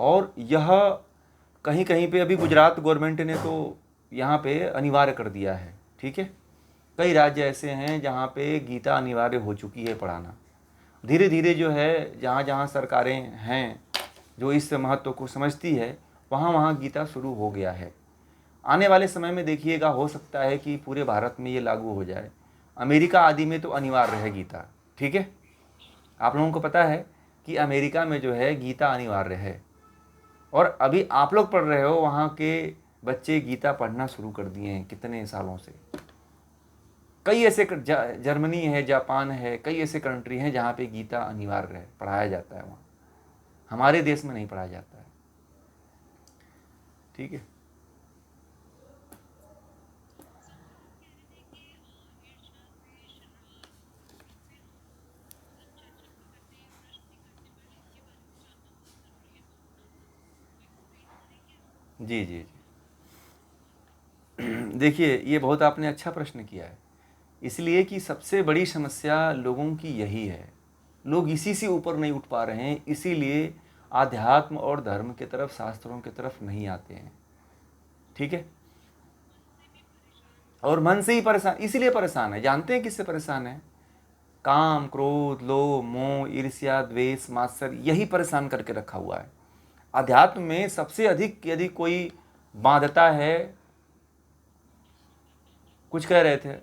और यह कहीं कहीं पे अभी गुजरात गवर्नमेंट ने तो यहाँ पे अनिवार्य कर दिया है। ठीक है, कई राज्य ऐसे हैं जहाँ पे गीता अनिवार्य हो चुकी है पढ़ाना। धीरे धीरे जो है जहाँ जहाँ सरकारें हैं जो इस महत्व को समझती है, वहाँ वहाँ गीता शुरू हो गया है। आने वाले समय में देखिएगा, हो सकता है कि पूरे भारत में ये लागू हो जाए। अमेरिका आदि में तो अनिवार्य है गीता। ठीक है, आप लोगों को पता है कि अमेरिका में जो है गीता अनिवार्य है, और अभी आप लोग पढ़ रहे हो, वहाँ के बच्चे गीता पढ़ना शुरू कर दिए हैं कितने सालों से। कई ऐसे जर्मनी है, जापान है, कई ऐसे कंट्री हैं जहाँ पे गीता अनिवार्य है, पढ़ाया जाता है। वहाँ हमारे देश में नहीं पढ़ाया जाता है। ठीक है, जी जी जी। देखिए, ये बहुत आपने अच्छा प्रश्न किया है, इसलिए कि सबसे बड़ी समस्या लोगों की यही है। लोग इसी से ऊपर नहीं उठ पा रहे हैं, इसीलिए आध्यात्म और धर्म की तरफ, शास्त्रों की तरफ नहीं आते हैं। ठीक है, और मन से ही परेशान, इसीलिए परेशान है। जानते हैं किससे परेशान है? काम, क्रोध, लोभ, मोह, ईर्ष्या, द्वेष, मात्सर्य, यही परेशान करके रखा हुआ है। अध्यात्म में सबसे अधिक यदि कोई बांधता है, कुछ कह रहे थे?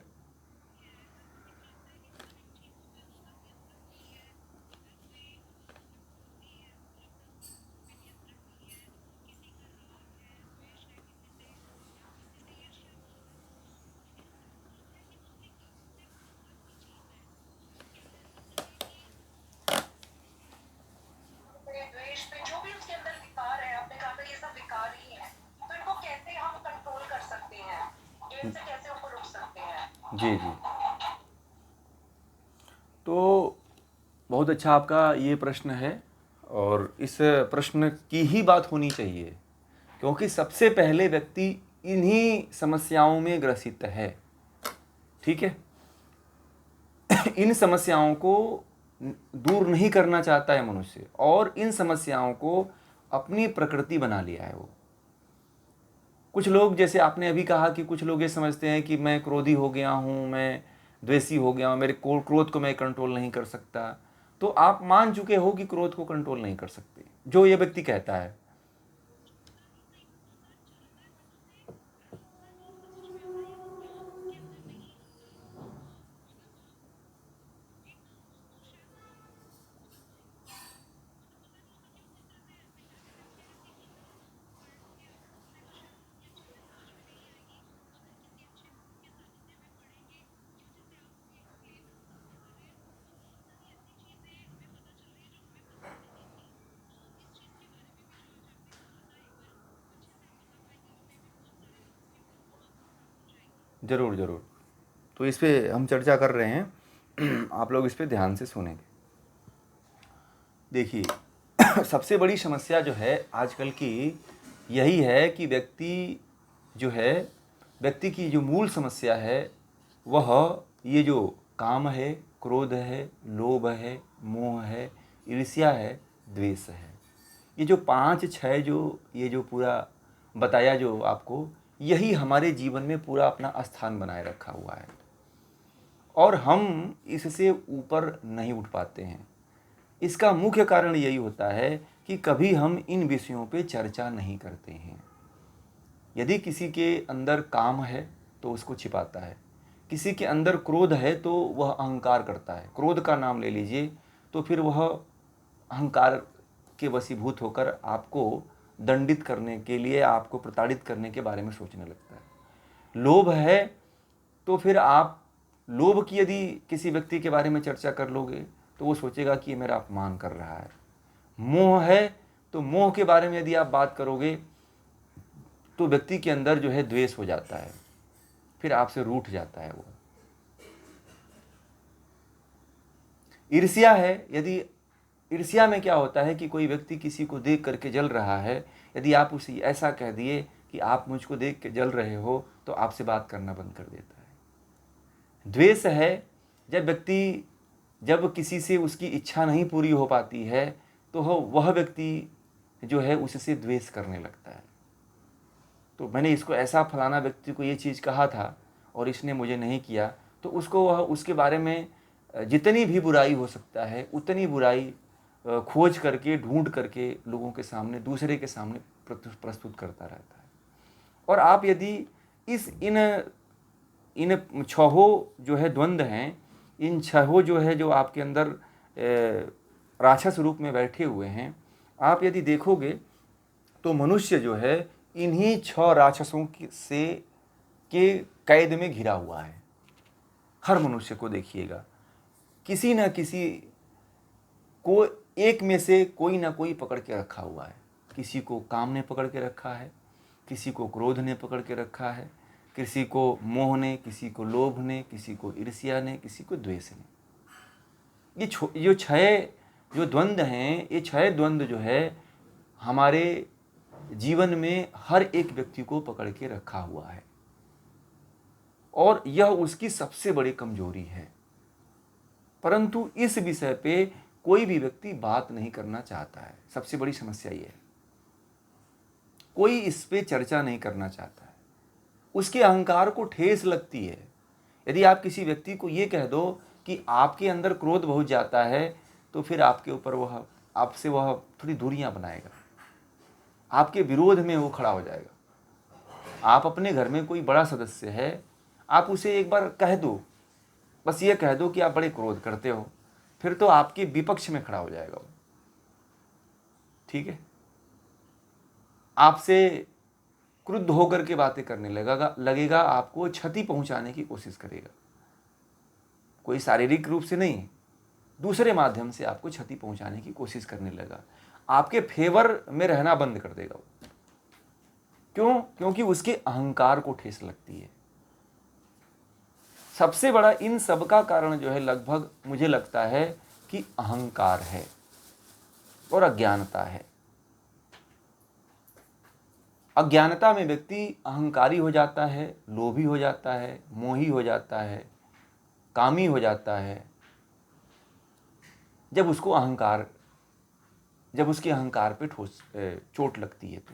द्वेष पे जो भी उसके अंदर विकार है, आपने कहा था ये सब विकार ही है, तो इनको कैसे हम कंट्रोल कर सकते हैं, इनसे कैसे उनको रोक सकते हैं? जी जी, तो बहुत अच्छा आपका ये प्रश्न है, और इस प्रश्न की ही बात होनी चाहिए, क्योंकि सबसे पहले व्यक्ति इन्हीं समस्याओं में ग्रसित है। ठीक है, इन समस्याओं को दूर नहीं करना चाहता है मनुष्य, और इन समस्याओं को अपनी प्रकृति बना लिया है वो। कुछ लोग, जैसे आपने अभी कहा कि कुछ लोग ये समझते हैं कि मैं क्रोधी हो गया हूँ, मैं द्वेषी हो गया हूँ, मेरे क्रोध को मैं कंट्रोल नहीं कर सकता। तो आप मान चुके हो कि क्रोध को कंट्रोल नहीं कर सकते, जो ये व्यक्ति कहता है। ज़रूर ज़रूर, तो इस पे हम चर्चा कर रहे हैं। आप लोग इस पे ध्यान से सुनेंगे। देखिए, सबसे बड़ी समस्या जो है आजकल की यही है कि व्यक्ति की जो मूल समस्या है, वह ये जो काम है, क्रोध है, लोभ है, मोह है, ईर्ष्या है, द्वेष है। ये जो 5-6 जो ये जो पूरा बताया जो आपको, यही हमारे जीवन में पूरा अपना स्थान बनाए रखा हुआ है, और हम इससे ऊपर नहीं उठ पाते हैं। इसका मुख्य कारण यही होता है कि कभी हम इन विषयों पे चर्चा नहीं करते हैं। यदि किसी के अंदर काम है तो उसको छिपाता है, किसी के अंदर क्रोध है तो वह अहंकार करता है। क्रोध का नाम ले लीजिए, तो फिर वह अहंकार के वशीभूत होकर आपको दंडित करने के लिए, आपको प्रताड़ित करने के बारे में सोचने लगता है। लोभ है तो फिर आप लोभ की यदि किसी व्यक्ति के बारे में चर्चा कर लोगे तो वो सोचेगा कि ये मेरा अपमान कर रहा है। मोह है तो मोह के बारे में यदि आप बात करोगे तो व्यक्ति के अंदर जो है द्वेष हो जाता है, फिर आपसे रूठ जाता है वो। ईर्ष्या है, यदि ईर्ष्या में क्या होता है कि कोई व्यक्ति किसी को देख करके जल रहा है, यदि आप उसे ऐसा कह दिए कि आप मुझको देख के जल रहे हो, तो आपसे बात करना बंद कर देता है। द्वेष है, जब किसी से उसकी इच्छा नहीं पूरी हो पाती है, तो वह व्यक्ति जो है उससे द्वेष करने लगता है। तो मैंने इसको ऐसा फलाना व्यक्ति को ये चीज़ कहा था और इसने मुझे नहीं किया, तो उसको वह उसके बारे में जितनी भी बुराई हो सकता है उतनी बुराई खोज करके ढूंढ करके लोगों के सामने, दूसरे के सामने प्रस्तुत करता रहता है। और आप यदि इन छहों जो है द्वंद्व हैं, इन छहों जो है जो आपके अंदर राक्षस रूप में बैठे हुए हैं, आप यदि देखोगे तो मनुष्य जो है इन्हीं 6 राक्षसों के कैद में घिरा हुआ है। हर मनुष्य को देखिएगा, किसी न किसी को एक में से कोई ना कोई पकड़ के रखा हुआ है। किसी को काम ने पकड़ के रखा है, किसी को क्रोध ने पकड़ के रखा है, किसी को मोह ने, किसी को लोभ ने, किसी को ईर्ष्या ने, किसी को द्वेष ने। ये 6 जो द्वंद्व हैं, ये 6 द्वंद्व जो है हमारे जीवन में हर एक व्यक्ति को पकड़ के रखा हुआ है और यह उसकी सबसे बड़ी कमजोरी है। परंतु इस विषय पे कोई भी व्यक्ति बात नहीं करना चाहता है। सबसे बड़ी समस्या ये है, कोई इस पे चर्चा नहीं करना चाहता है। उसके अहंकार को ठेस लगती है। यदि आप किसी व्यक्ति को ये कह दो कि आपके अंदर क्रोध बहुत जाता है, तो फिर आपके ऊपर आपसे वह थोड़ी दूरियां बनाएगा, आपके विरोध में वो खड़ा हो जाएगा। आप अपने घर में कोई बड़ा सदस्य है, आप उसे एक बार कह दो, बस ये कह दो कि आप बड़े क्रोध करते हो, फिर तो आपके विपक्ष में खड़ा हो जाएगा वो। ठीक है, आपसे क्रुद्ध होकर के बातें करने लगेगा, आपको क्षति पहुंचाने की कोशिश करेगा। कोई शारीरिक रूप से नहीं, दूसरे माध्यम से आपको क्षति पहुंचाने की कोशिश करने लगा। आपके फेवर में रहना बंद कर देगा वो। क्यों? क्योंकि उसके अहंकार को ठेस लगती है। सबसे बड़ा इन सब का कारण जो है, लगभग मुझे लगता है कि अहंकार है और अज्ञानता है। अज्ञानता में व्यक्ति अहंकारी हो जाता है, लोभी हो जाता है, मोही हो जाता है, कामी हो जाता है। जब उसके अहंकार पे चोट लगती है तो।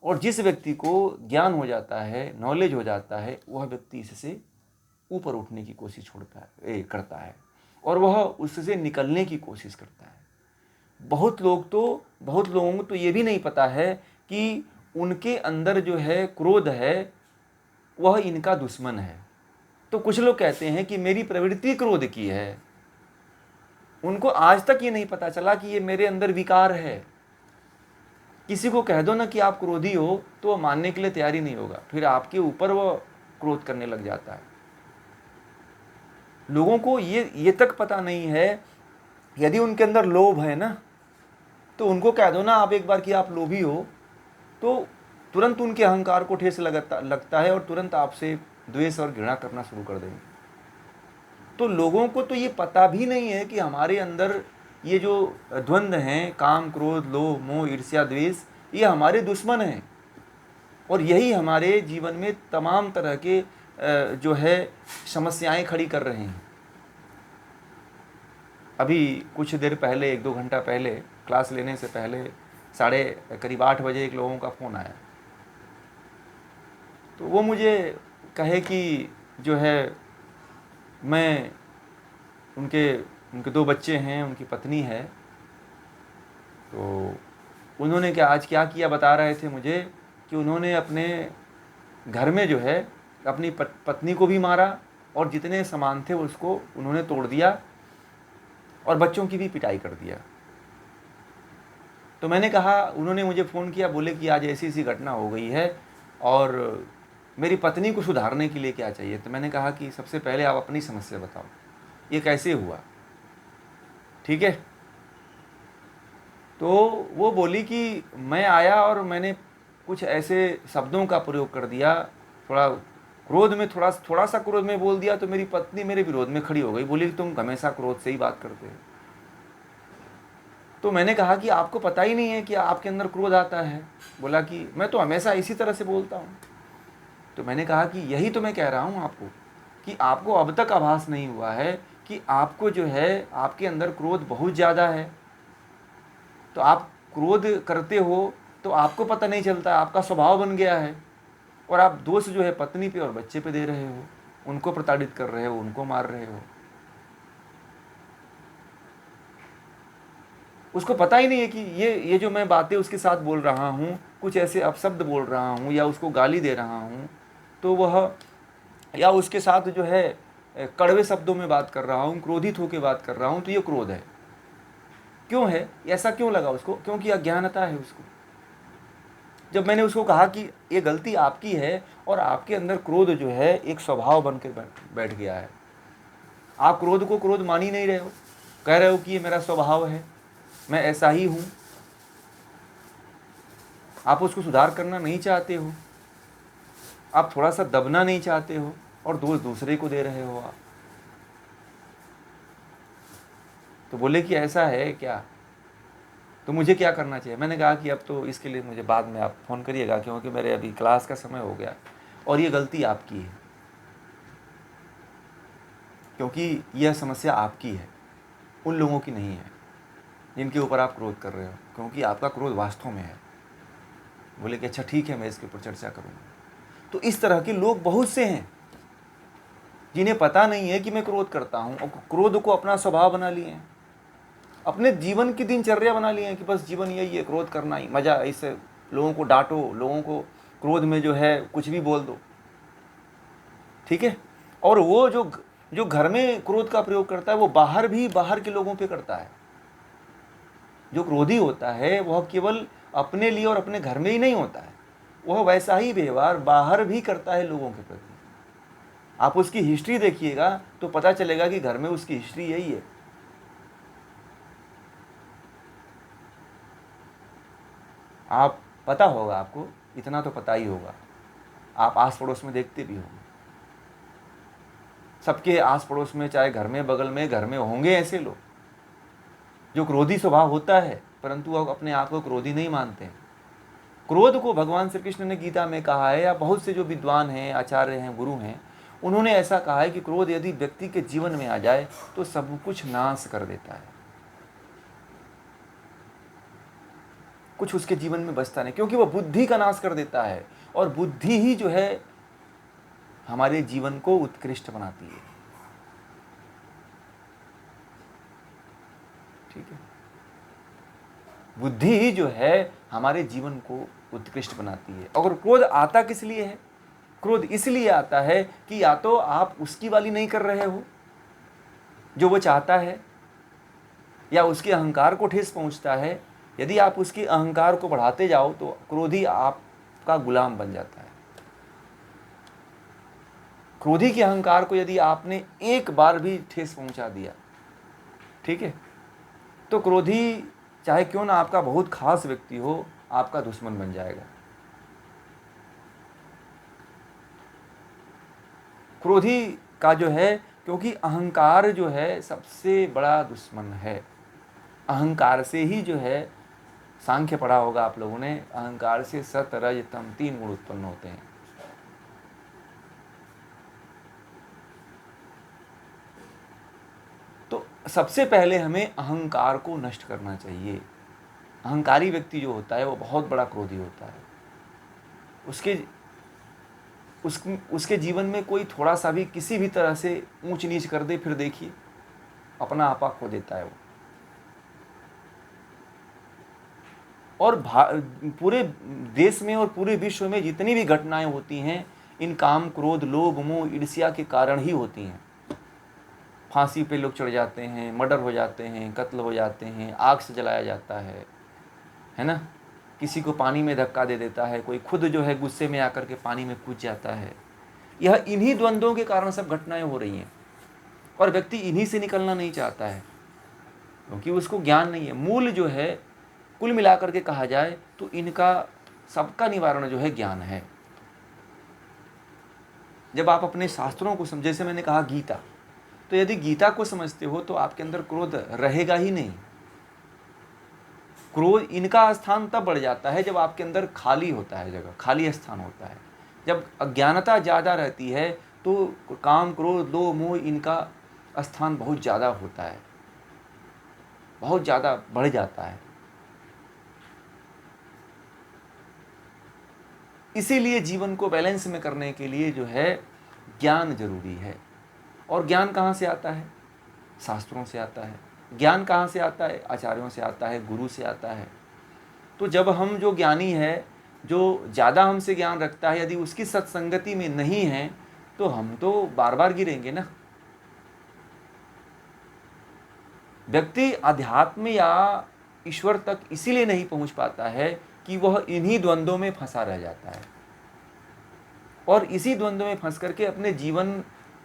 और जिस व्यक्ति को ज्ञान हो जाता है, नॉलेज हो जाता है, वह व्यक्ति इससे ऊपर उठने की कोशिश करता है और वह उससे निकलने की कोशिश करता है। बहुत लोगों को तो ये भी नहीं पता है कि उनके अंदर जो है क्रोध है, वह इनका दुश्मन है। तो कुछ लोग कहते हैं कि मेरी प्रवृत्ति क्रोध की है। उनको आज तक ये नहीं पता चला कि ये मेरे अंदर विकार है। किसी को कह दो ना कि आप क्रोधी हो, तो वह मानने के लिए तैयारी नहीं होगा, फिर आपके ऊपर वह क्रोध करने लग जाता है। लोगों को ये तक पता नहीं है, यदि उनके अंदर लोभ है ना, तो उनको कह दो ना आप एक बार कि आप लोभी हो, तो तुरंत उनके अहंकार को ठेस लगता है और तुरंत आपसे द्वेष और घृणा करना शुरू कर देंगे। तो लोगों को तो ये पता भी नहीं है कि हमारे अंदर ये जो द्वंद्व हैं, काम, क्रोध, लोभ, मोह, ईर्ष्या, द्वेष, ये हमारे दुश्मन हैं और यही हमारे जीवन में तमाम तरह के जो है समस्याएं खड़ी कर रहे हैं। अभी कुछ देर पहले, 1-2 घंटा पहले, क्लास लेने से पहले करीब 8 बजे एक लोगों का फ़ोन आया। तो वो मुझे कहे कि जो है मैं उनके 2 बच्चे हैं, उनकी पत्नी है, तो उन्होंने आज क्या किया बता रहे थे मुझे कि उन्होंने अपने घर में जो है अपनी पत्नी को भी मारा और जितने सामान थे उसको उन्होंने तोड़ दिया और बच्चों की भी पिटाई कर दिया। तो मैंने कहा, उन्होंने मुझे फ़ोन किया, बोले कि आज ऐसी घटना हो गई है और मेरी पत्नी को सुधारने के लिए क्या चाहिए। तो मैंने कहा कि सबसे पहले आप अपनी समस्या बताओ, ये कैसे हुआ। ठीक है, तो वो बोली कि मैं आया और मैंने कुछ ऐसे शब्दों का प्रयोग कर दिया, थोड़ा क्रोध में, थोड़ा सा क्रोध में बोल दिया, तो मेरी पत्नी मेरे विरोध में खड़ी हो गई, बोली कि तुम हमेशा क्रोध से ही बात करते हो। तो मैंने कहा कि आपको पता ही नहीं है कि आपके अंदर क्रोध आता है। बोला कि मैं तो हमेशा इसी तरह से बोलता हूँ। तो मैंने कहा कि यही तो मैं कह रहा हूँ आपको, कि आपको अब तक आभास नहीं हुआ है कि आपको जो है आपके अंदर क्रोध बहुत ज़्यादा है। तो आप क्रोध करते हो तो आपको पता नहीं चलता, आपका स्वभाव बन गया है, और आप दोष जो है पत्नी पे और बच्चे पे दे रहे हो, उनको प्रताड़ित कर रहे हो, उनको मार रहे हो। उसको पता ही नहीं है कि ये जो मैं बातें उसके साथ बोल रहा हूँ, कुछ ऐसे अपशब्द बोल रहा हूँ या उसको गाली दे रहा हूँ, तो वह, या उसके साथ जो है कड़वे शब्दों में बात कर रहा हूँ, क्रोधित होकर बात कर रहा हूँ, तो ये क्रोध है। क्यों है ऐसा, क्यों लगा उसको? क्योंकि अज्ञानता है उसको। जब मैंने उसको कहा कि ये गलती आपकी है और आपके अंदर क्रोध जो है एक स्वभाव बन के बैठ गया है, आप क्रोध को क्रोध मान ही नहीं रहे हो, कह रहे हो कि ये मेरा स्वभाव है, मैं ऐसा ही हूं, आप उसको सुधार करना नहीं चाहते हो, आप थोड़ा सा दबना नहीं चाहते हो, और दोष दूसरे को दे रहे हो आप। तो बोले कि ऐसा है क्या, तो मुझे क्या करना चाहिए? मैंने कहा कि अब तो इसके लिए मुझे बाद में आप फ़ोन करिएगा, क्योंकि मेरे अभी क्लास का समय हो गया और ये गलती आपकी है, क्योंकि यह समस्या आपकी है, उन लोगों की नहीं है जिनके ऊपर आप क्रोध कर रहे हो, क्योंकि आपका क्रोध वास्तव में है। बोले कि अच्छा ठीक है, मैं इसके ऊपर चर्चा करूँगा। तो इस तरह के लोग बहुत से हैं जिन्हें पता नहीं है कि मैं क्रोध करता हूँ, और क्रोध को अपना स्वभाव बना लिए हैं, अपने जीवन की दिनचर्या बना लिए हैं कि बस जीवन यही है, क्रोध करना ही मज़ा, इससे लोगों को डांटो, लोगों को क्रोध में जो है कुछ भी बोल दो, ठीक है। और वो जो घर में क्रोध का प्रयोग करता है वो बाहर के लोगों पे करता है। जो क्रोधी होता है वह केवल अपने लिए और अपने घर में ही नहीं होता है, वह वैसा ही व्यवहार बाहर भी करता है लोगों के प्रति। आप उसकी हिस्ट्री देखिएगा तो पता चलेगा कि घर में उसकी हिस्ट्री यही है। आप पता होगा, आपको इतना तो पता ही होगा, आप आस पड़ोस में देखते भी होंगे, सबके आस पड़ोस में, चाहे घर में, बगल में, घर में होंगे ऐसे लोग जो क्रोधी स्वभाव होता है, परंतु वह अपने आप को क्रोधी नहीं मानते हैं। क्रोध को भगवान श्री कृष्ण ने गीता में कहा है, या बहुत से जो विद्वान हैं, आचार्य हैं, गुरु हैं, उन्होंने ऐसा कहा है कि क्रोध यदि व्यक्ति के जीवन में आ जाए तो सब कुछ नाश कर देता है, कुछ उसके जीवन में बचता नहीं, क्योंकि वह बुद्धि का नाश कर देता है, और बुद्धि ही जो है हमारे जीवन को उत्कृष्ट बनाती है, ठीक है। बुद्धि ही जो है हमारे जीवन को उत्कृष्ट बनाती है। और क्रोध आता किस लिए है? क्रोध इसलिए आता है कि या तो आप उसकी वाली नहीं कर रहे हो जो वो चाहता है, या उसके अहंकार को ठेस पहुंचता है। यदि आप उसके अहंकार को बढ़ाते जाओ तो क्रोधी आपका गुलाम बन जाता है। क्रोधी के अहंकार को यदि आपने एक बार भी ठेस पहुंचा दिया, ठीक है, तो क्रोधी चाहे क्यों ना आपका बहुत खास व्यक्ति हो, आपका दुश्मन बन जाएगा। क्रोधी का जो है, क्योंकि अहंकार जो है सबसे बड़ा दुश्मन है। अहंकार से ही जो है, सांख्य पढ़ा होगा आप लोगों ने, अहंकार से सत रज तम 3 गुण उत्पन्न होते हैं। तो सबसे पहले हमें अहंकार को नष्ट करना चाहिए। अहंकारी व्यक्ति जो होता है वो बहुत बड़ा क्रोधी होता है। उसके जीवन में कोई थोड़ा सा भी किसी भी तरह से ऊंच नीच कर दे, फिर देखिए अपना आपा खो देता है वो। और पूरे देश में और पूरे विश्व में जितनी भी घटनाएं होती हैं, इन काम, क्रोध, लोभ, मोह, ईर्ष्या के कारण ही होती हैं। फांसी पे लोग चढ़ जाते हैं, मर्डर हो जाते हैं, कत्ल हो जाते हैं, आग से जलाया जाता है ना। किसी को पानी में धक्का दे देता है, कोई खुद जो है गुस्से में आकर के पानी में कूद जाता है। यह इन्हीं द्वंद्वों के कारण सब घटनाएं हो रही हैं, और व्यक्ति इन्हीं से निकलना नहीं चाहता है, क्योंकि उसको ज्ञान नहीं है। मूल जो है, कुल मिलाकर के कहा जाए तो इनका सबका निवारण जो है ज्ञान है। जब आप अपने शास्त्रों को समझ, जैसे मैंने कहा गीता, तो यदि गीता को समझते हो तो आपके अंदर क्रोध रहेगा ही नहीं। क्रोध, इनका स्थान तब बढ़ जाता है जब आपके अंदर खाली होता है, जगह खाली स्थान होता है। जब अज्ञानता ज़्यादा रहती है तो काम, क्रोध, लोभ, मोह, इनका स्थान बहुत ज़्यादा होता है, बहुत ज़्यादा बढ़ जाता है। इसीलिए जीवन को बैलेंस में करने के लिए जो है ज्ञान जरूरी है। और ज्ञान कहाँ से आता है? शास्त्रों से आता है। ज्ञान कहाँ से आता है? आचार्यों से आता है, गुरु से आता है। तो जब हम जो ज्ञानी है, जो ज़्यादा हमसे ज्ञान रखता है, यदि उसकी सत्संगति में नहीं है तो हम तो बार बार गिरेंगे ना। व्यक्ति अध्यात्म या ईश्वर तक इसीलिए नहीं पहुंच पाता है कि वह इन्हीं द्वंद्वों में फंसा रह जाता है और इसी द्वंद्व में फंस करके अपने जीवन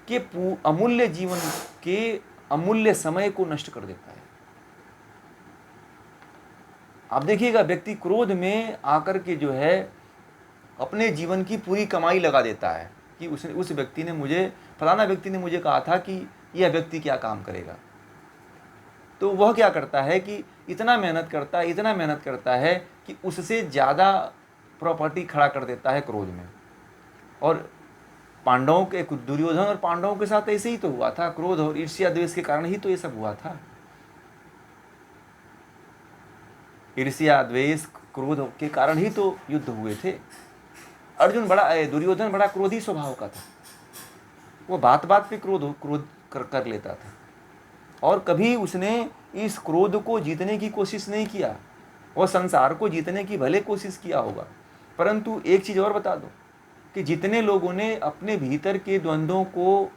के अमूल्य जीवन के अमूल्य समय को नष्ट कर देता है। आप देखिएगा, व्यक्ति क्रोध में आकर के जो है अपने जीवन की पूरी कमाई लगा देता है कि उस व्यक्ति ने मुझे, फलाना व्यक्ति ने मुझे कहा था कि यह व्यक्ति क्या काम करेगा। तो वह क्या करता है कि इतना मेहनत करता है कि उससे ज़्यादा प्रॉपर्टी खड़ा कर देता है क्रोध में। और पांडवों के, दुर्योधन और पांडवों के साथ ऐसे ही तो हुआ था। क्रोध और ईर्ष्या द्वेष के कारण ही तो ये सब हुआ था। ईर्ष्या द्वेष क्रोध के कारण ही तो युद्ध हुए थे। दुर्योधन बड़ा क्रोधी स्वभाव का था। वो बात बात पे क्रोध कर लेता था और कभी उसने इस क्रोध को जीतने की कोशिश नहीं किया। और संसार को जीतने की भले कोशिश किया होगा, परंतु एक चीज़ और बता दो कि जितने लोगों ने अपने भीतर के द्वंद्वों को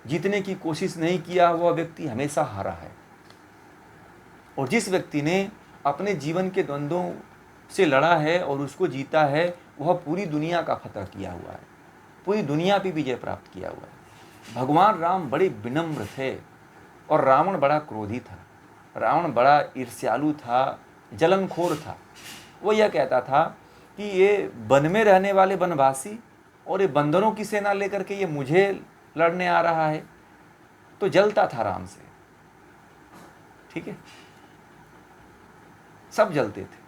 जीतने की कोशिश नहीं किया, वह व्यक्ति हमेशा हारा है। और जिस व्यक्ति ने अपने जीवन के द्वंद्वों से लड़ा है और उसको जीता है, वह पूरी दुनिया का फतह किया हुआ है, पूरी दुनिया पे विजय प्राप्त किया हुआ है। भगवान राम बड़े विनम्र थे और रावण बड़ा क्रोधी था। रावण बड़ा ईर्ष्यालु था, जलनखोर था। वो यह कहता था कि ये वन में रहने वाले वनवासी और ये बंदरों की सेना लेकर के ये मुझे लड़ने आ रहा है। तो जलता था राम से। ठीक है, सब जलते थे,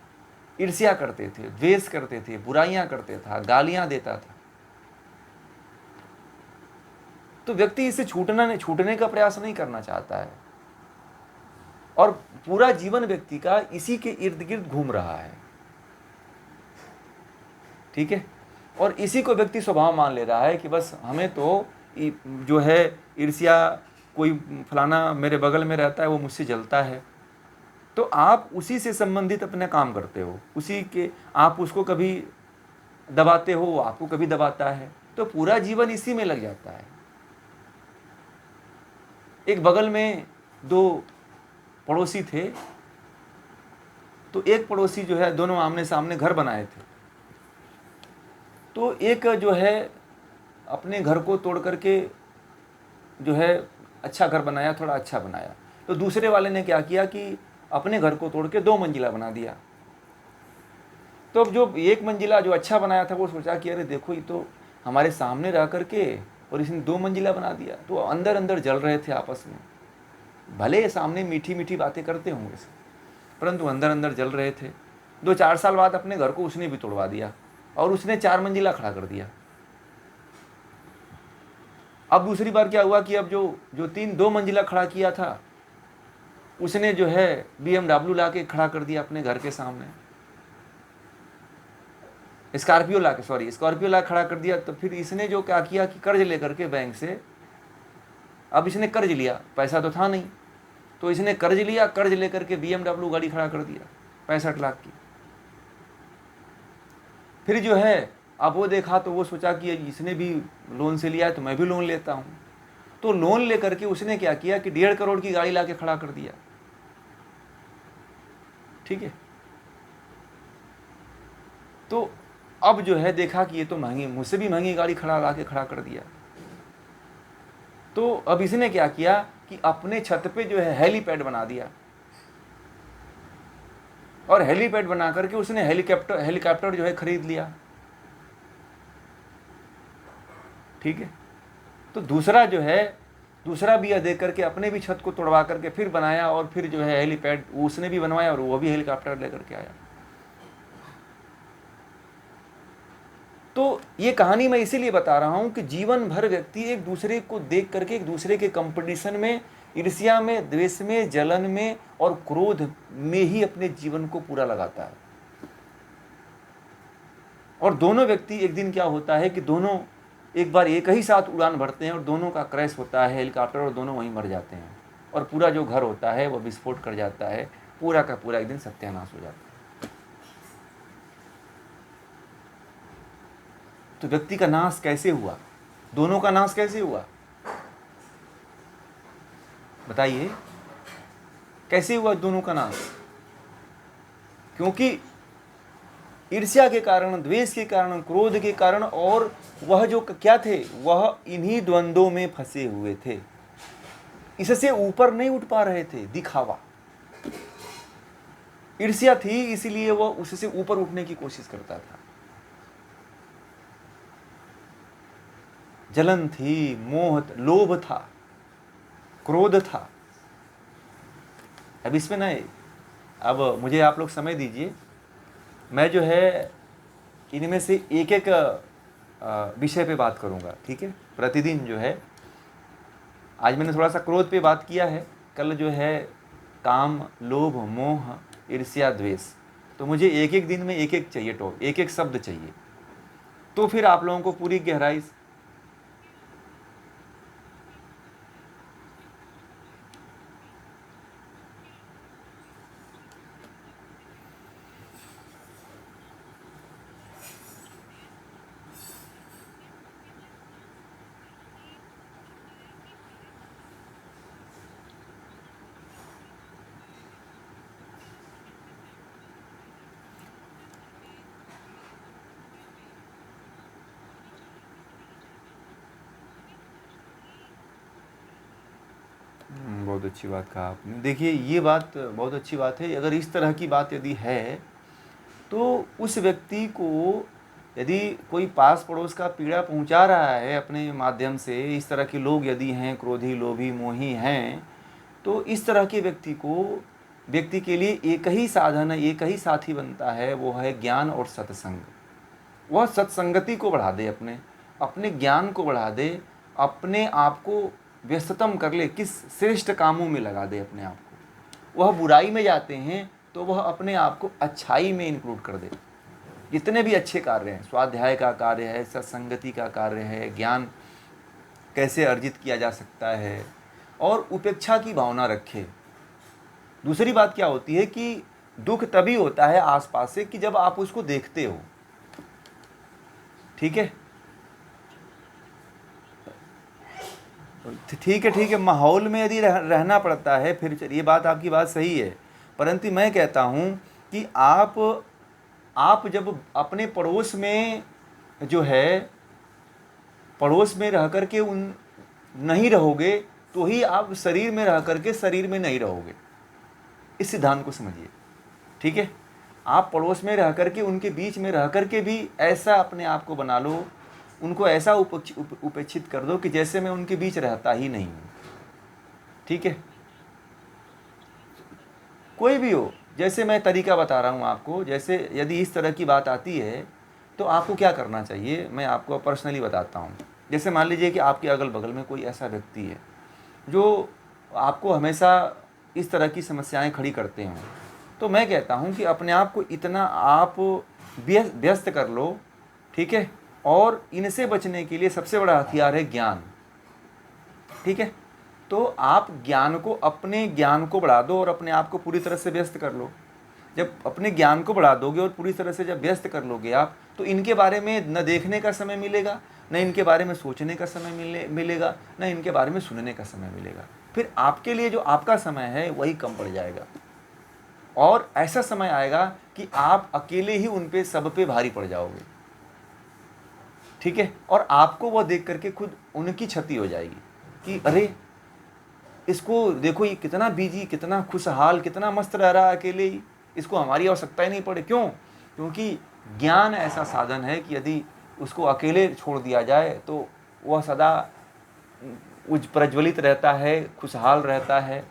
ईर्ष्या करते थे, द्वेष करते थे, बुराइयां करते था, गालियां देता था। तो व्यक्ति इससे छूटने का प्रयास नहीं करना चाहता है और पूरा जीवन व्यक्ति का इसी के इर्द गिर्द घूम रहा है। ठीक है, और इसी को व्यक्ति स्वभाव मान ले रहा है कि बस हमें तो जो है ईर्ष्या, कोई फलाना मेरे बगल में रहता है वो मुझसे जलता है, तो आप उसी से संबंधित अपना काम करते हो, उसी के आप उसको कभी दबाते हो, वो आपको कभी दबाता है, तो पूरा जीवन इसी में लग जाता है। एक बगल में दो पड़ोसी थे, तो एक पड़ोसी जो है, दोनों आमने सामने घर बनाए थे। तो एक जो है अपने घर को तोड़ करके जो है अच्छा घर बनाया, थोड़ा अच्छा बनाया। तो दूसरे वाले ने क्या किया कि अपने घर को तोड़ के 2 मंजिला बना दिया। तो अब जो 1 मंजिला जो अच्छा बनाया था, वो सोचा कि अरे देखो, ये तो हमारे सामने रह करके और इसने 2 मंजिला बना दिया। तो अंदर अंदर जल रहे थे आपस में। भले सामने मीठी मीठी बातें करते होंगे, परंतु अंदर अंदर जल रहे थे। 2-4 साल बाद अपने घर को उसने भी तोड़वा दिया और उसने 4 मंजिला खड़ा कर दिया। अब दूसरी बार क्या हुआ कि अब जो 2 मंजिला खड़ा किया था, उसने जो है BMW ला के खड़ा कर दिया अपने घर के सामने। स्कॉर्पियो ला खड़ा कर दिया। तो फिर इसने जो क्या किया कि कर्ज लेकर के बैंक से, अब इसने कर्ज लिया, पैसा तो था नहीं, तो इसने कर्ज लिया, कर्ज लेकर के BMW गाड़ी खड़ा कर दिया 65 लाख की। फिर जो है अब वो देखा तो वो सोचा कि इसने भी लोन से लिया है तो मैं भी लोन लेता हूँ। तो लोन लेकर के उसने क्या किया कि 1.5 करोड़ की गाड़ी ला के खड़ा कर दिया। ठीक है, तो अब जो है देखा कि ये तो महंगी, मुझसे भी महंगी गाड़ी ला के खड़ा कर दिया। तो अब इसने क्या किया कि अपने छत पे जो है हेलीपैड बना दिया और हेलीपैड बना करके उसने हेलीकॉप्टर जो है खरीद लिया। ठीक है, तो दूसरा बिया दे करके अपने भी छत को तोड़वा करके फिर बनाया और फिर जो है हेलीपैड उसने भी बनवाया और वो भी हेलीकॉप्टर लेकर के आया। तो ये कहानी मैं इसीलिए बता रहा हूं कि जीवन भर व्यक्ति एक दूसरे को देख करके, एक दूसरे के कंपटीशन में, ईर्ष्या में, द्वेष में, जलन में और क्रोध में ही अपने जीवन को पूरा लगाता है। और दोनों व्यक्ति एक दिन क्या होता है कि दोनों एक बार एक ही साथ उड़ान भरते हैं और दोनों का क्रैश होता है हेलीकॉप्टर, और दोनों वहीं मर जाते हैं और पूरा जो घर होता है वो विस्फोट कर जाता है, पूरा का पूरा एक दिन सत्यानाश हो जाता है। तो व्यक्ति का नाश कैसे हुआ, दोनों का नाश कैसे हुआ, बताइए कैसे हुआ दोनों का नाश? क्योंकि ईर्ष्या के कारण, द्वेष के कारण, क्रोध के कारण, और वह जो क्या थे, वह इन्हीं द्वंद्वों में फंसे हुए थे, इससे ऊपर नहीं उठ पा रहे थे। दिखावा, ईर्ष्या थी इसलिए वह उससे ऊपर उठने की कोशिश करता था, जलन थी, मोह, लोभ था, क्रोध था। अब इसमें नहीं, अब मुझे आप लोग समय दीजिए, मैं जो है इनमें से एक एक विषय पे बात करूंगा, ठीक है? प्रतिदिन जो है, आज मैंने थोड़ा सा क्रोध पे बात किया है, कल जो है काम, लोभ, मोह, ईर्ष्या, द्वेष। तो मुझे एक एक दिन में एक एक चाहिए, एक एक शब्द चाहिए, तो फिर आप लोगों को पूरी गहराई बहुत अच्छी बात कहा आपने। देखिए ये बात बहुत अच्छी बात है। अगर इस तरह की बात यदि है तो उस व्यक्ति को, यदि कोई पास पड़ोस का पीड़ा पहुंचा रहा है अपने माध्यम से, इस तरह के लोग यदि हैं, क्रोधी, लोभी, मोही हैं, तो इस तरह के व्यक्ति के लिए एक ही साधन है, एक ही साथी बनता है, वो है ज्ञान और सत्संग। वह सत्संगति को बढ़ा दे, अपने ज्ञान को बढ़ा दे, अपने आप को व्यस्ततम कर ले, किस श्रेष्ठ कामों में लगा दे अपने आप को। वह बुराई में जाते हैं तो वह अपने आप को अच्छाई में इंक्लूड कर दे। जितने भी अच्छे कार्य हैं, स्वाध्याय का कार्य है, सत्संगति का कार्य है, ज्ञान कैसे अर्जित किया जा सकता है, और उपेक्षा की भावना रखे। दूसरी बात क्या होती है कि दुख तभी होता है आसपास से कि जब आप उसको देखते हो, ठीक है? ठीक है, माहौल में यदि रहना पड़ता है, फिर चलिए, बात आपकी बात सही है, परंतु मैं कहता हूँ कि आप जब अपने पड़ोस में जो है, पड़ोस में रह कर के उन नहीं रहोगे तो ही आप शरीर में रह कर के शरीर में नहीं रहोगे। इस सिद्धांत को समझिए, ठीक है? आप पड़ोस में रह कर के, उनके बीच में रह कर के भी ऐसा अपने आप को बना लो, उनको ऐसा उपेक्षित कर दो कि जैसे मैं उनके बीच रहता ही नहीं हूँ, ठीक है? कोई भी हो, जैसे मैं तरीका बता रहा हूँ आपको, जैसे यदि इस तरह की बात आती है तो आपको क्या करना चाहिए, मैं आपको पर्सनली बताता हूँ। जैसे मान लीजिए कि आपके अगल बगल में कोई ऐसा व्यक्ति है जो आपको हमेशा इस तरह की समस्याएं खड़ी करते हों, तो मैं कहता हूँ कि अपने आप को इतना आप व्यस्त कर लो, ठीक है? और इनसे बचने के लिए सबसे बड़ा हथियार है ज्ञान, ठीक है? तो आप अपने ज्ञान को बढ़ा दो और अपने आप को पूरी तरह से व्यस्त कर लो। जब अपने ज्ञान को बढ़ा दोगे और पूरी तरह से जब व्यस्त कर लोगे आप, तो इनके बारे में न देखने का समय मिलेगा, न इनके बारे में सोचने का समय मिलेगा, न इनके बारे में सुनने का समय मिलेगा। फिर आपके लिए जो आपका समय है वही कम पड़ जाएगा, और ऐसा समय आएगा कि आप अकेले ही उन पे, सब पे भारी पड़ जाओगे, ठीक है? और आपको वो देख करके खुद उनकी क्षति हो जाएगी कि अरे इसको देखो, ये कितना बिजी, कितना खुशहाल, कितना मस्त रह रहा है अकेले ही, इसको हमारी आवश्यकता ही नहीं पड़े। क्यों? क्योंकि ज्ञान ऐसा साधन है कि यदि उसको अकेले छोड़ दिया जाए तो वह सदा प्रज्वलित रहता है, खुशहाल रहता है।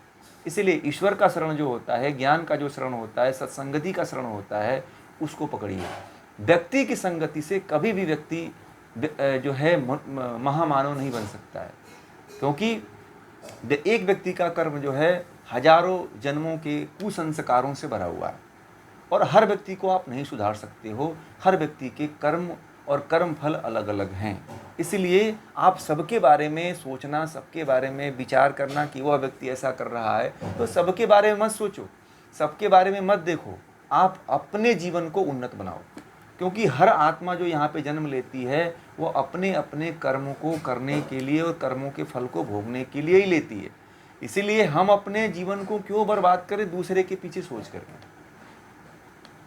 इसीलिए ईश्वर का शरण जो होता है, ज्ञान का जो शरण होता है, सत्संगति का शरण होता है, उसको पकड़िए। व्यक्ति की संगति से कभी भी व्यक्ति जो है महामानव नहीं बन सकता है, क्योंकि एक व्यक्ति का कर्म जो है हजारों जन्मों के कुसंस्कारों से भरा हुआ है। और हर व्यक्ति को आप नहीं सुधार सकते हो। हर व्यक्ति के कर्म और कर्म फल अलग अलग हैं। इसलिए आप सबके बारे में सोचना, सबके बारे में विचार करना कि वह व्यक्ति ऐसा कर रहा है, तो सबके बारे में मत सोचो, सबके बारे में मत देखो। आप अपने जीवन को उन्नत बनाओ, क्योंकि हर आत्मा जो यहाँ पे जन्म लेती है वो अपने अपने कर्मों को करने के लिए और कर्मों के फल को भोगने के लिए ही लेती है। इसीलिए हम अपने जीवन को क्यों बर्बाद करें दूसरे के पीछे सोच करके।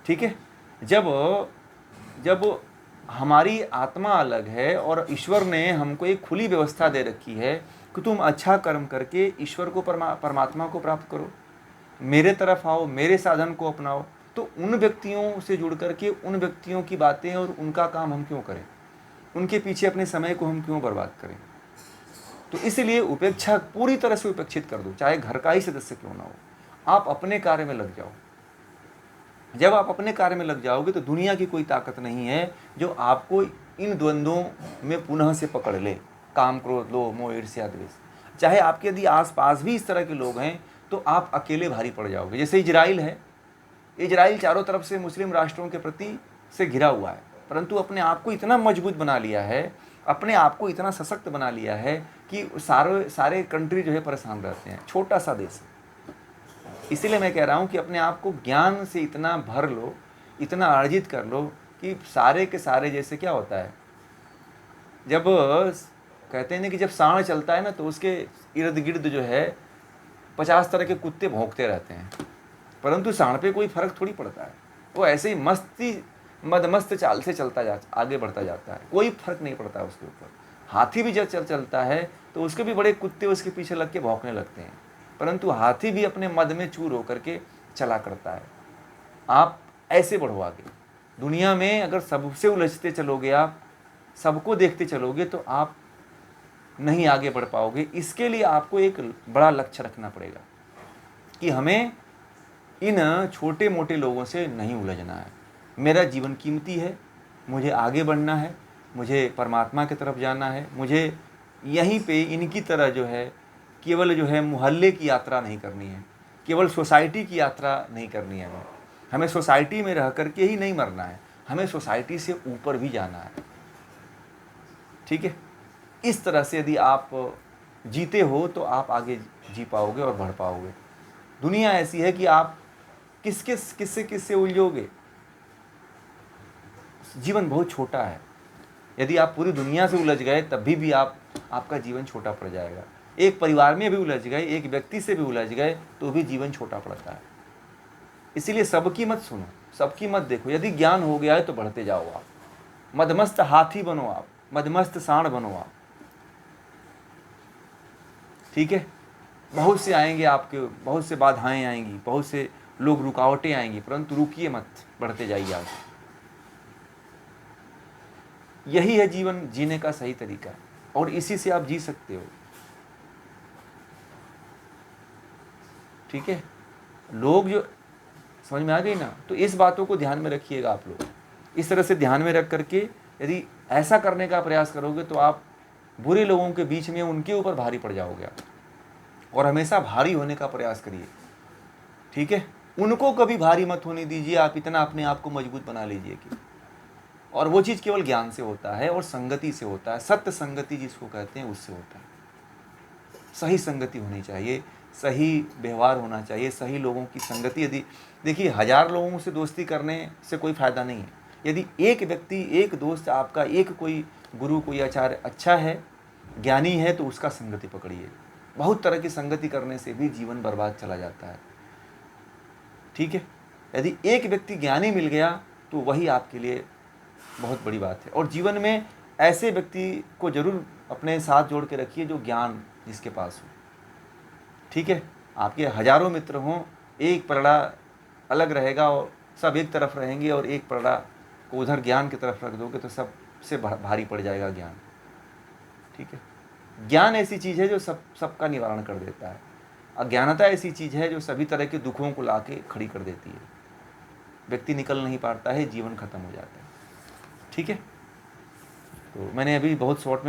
ठीक है, जब हमारी आत्मा अलग है और ईश्वर ने हमको एक खुली व्यवस्था दे रखी है कि तुम अच्छा कर्म करके ईश्वर को परमात्मा को प्राप्त करो, मेरे तरफ आओ, मेरे साधन को अपनाओ, तो उन व्यक्तियों से जुड़ करके उन व्यक्तियों की बातें और उनका काम हम क्यों करें, उनके पीछे अपने समय को हम क्यों बर्बाद करें। तो इसलिए उपेक्षा पूरी तरह से उपेक्षित कर दो, चाहे घर का ही सदस्य क्यों ना हो। आप अपने कार्य में लग जाओ। जब आप अपने कार्य में लग जाओगे तो दुनिया की कोई ताकत नहीं है जो आपको इन द्वंद्वों में पुनः से पकड़ ले, काम, क्रोध, लोभ, मोह, ईर्ष्या, द्वेष। चाहे आपके यदि आसपास भी इस तरह के लोग हैं तो आप अकेले भारी पड़ जाओगे। जैसे इजराइल है, इजराइल चारों तरफ से मुस्लिम राष्ट्रों के प्रति से घिरा हुआ है, परंतु अपने आप को इतना मजबूत बना लिया है, अपने आप को इतना सशक्त बना लिया है कि सारे कंट्री जो है परेशान रहते हैं। छोटा सा देश है। इसीलिए मैं कह रहा हूँ कि अपने आप को ज्ञान से इतना भर लो, इतना अर्जित कर लो कि सारे के सारे, जैसे क्या होता है, जब कहते हैं ना कि जब सांड चलता है ना तो उसके इर्द गिर्द जो है 50 तरह के कुत्ते भौंकते रहते हैं, परंतु सांड पे कोई फर्क थोड़ी पड़ता है। वो ऐसे ही मदमस्त चाल से आगे बढ़ता जाता है, कोई फर्क नहीं पड़ता उसके ऊपर। हाथी भी जब चलता है तो उसके भी बड़े कुत्ते उसके पीछे लग के भौंकने लगते हैं, परंतु हाथी भी अपने मद में चूर होकर के चला करता है। आप ऐसे बढ़ो आगे। दुनिया में अगर सबसे उलझते चलोगे, आप सबको देखते चलोगे, तो आप नहीं आगे बढ़ पाओगे। इसके लिए आपको एक बड़ा लक्ष्य रखना पड़ेगा कि हमें इन छोटे मोटे लोगों से नहीं उलझना है। मेरा जीवन कीमती है, मुझे आगे बढ़ना है, मुझे परमात्मा की तरफ जाना है। मुझे यहीं पे इनकी तरह जो है केवल जो है मोहल्ले की यात्रा नहीं करनी है, केवल सोसाइटी की यात्रा नहीं करनी है। हमें सोसाइटी में रह करके ही नहीं मरना है, हमें सोसाइटी से ऊपर भी जाना है। ठीक है, इस तरह से यदि आप जीते हो तो आप आगे जी पाओगे और बढ़ पाओगे। दुनिया ऐसी है कि आप किससे उलझोगे। जीवन बहुत छोटा है। यदि आप पूरी दुनिया से उलझ गए तब भी आपका जीवन छोटा पड़ जाएगा। एक परिवार में भी उलझ गए, एक व्यक्ति से भी उलझ गए तो भी जीवन छोटा पड़ता है। इसीलिए सबकी मत सुनो, सबकी मत देखो। यदि ज्ञान हो गया है तो बढ़ते जाओ। आप मदमस्त हाथी बनो, आप मदमस्त सांड बनो आप। ठीक है, बहुत से आएंगे आपके, बहुत से बाधाएं आएंगी, बहुत से लोग, रुकावटें आएंगी, परंतु रुकिए मत, बढ़ते जाइए आगे। यही है जीवन जीने का सही तरीका और इसी से आप जी सकते हो। ठीक है, लोग जो समझ में आ गई ना, तो इस बातों को ध्यान में रखिएगा। आप लोग इस तरह से ध्यान में रख करके यदि ऐसा करने का प्रयास करोगे तो आप बुरे लोगों के बीच में उनके ऊपर भारी पड़ जाओगे आप। और हमेशा भारी होने का प्रयास करिए। ठीक है, उनको कभी भारी मत होने दीजिए। आप इतना अपने आप को मजबूत बना लीजिए कि, और वो चीज़ केवल ज्ञान से होता है और संगति से होता है। सत्य संगति जिसको कहते हैं उससे होता है। सही संगति होनी चाहिए, सही व्यवहार होना चाहिए, सही लोगों की संगति। यदि देखिए 1000 लोगों से दोस्ती करने से कोई फ़ायदा नहीं है। यदि एक व्यक्ति, एक दोस्त आपका, एक कोई गुरु, कोई आचार्य अच्छा है, ज्ञानी है, तो उसका संगति पकड़िए। बहुत तरह की संगति करने से भी जीवन बर्बाद चला जाता है। ठीक है, यदि एक व्यक्ति ज्ञानी मिल गया तो वही आपके लिए बहुत बड़ी बात है। और जीवन में ऐसे व्यक्ति को जरूर अपने साथ जोड़ के रखिए जो ज्ञान जिसके पास हो। ठीक है, आपके हजारों मित्र हों, एक पलड़ा अलग रहेगा और सब एक तरफ रहेंगे, और एक पलड़ा को उधर ज्ञान की तरफ रख दोगे तो सबसे भारी पड़ जाएगा ज्ञान। ठीक है, ज्ञान ऐसी चीज़ है जो सबका निवारण कर देता है। अज्ञानता ऐसी चीज़ है जो सभी तरह के दुखों को लाके खड़ी कर देती है। व्यक्ति निकल नहीं पाता है, जीवन खत्म हो जाता है। ठीक है, तो मैंने अभी बहुत शॉर्ट में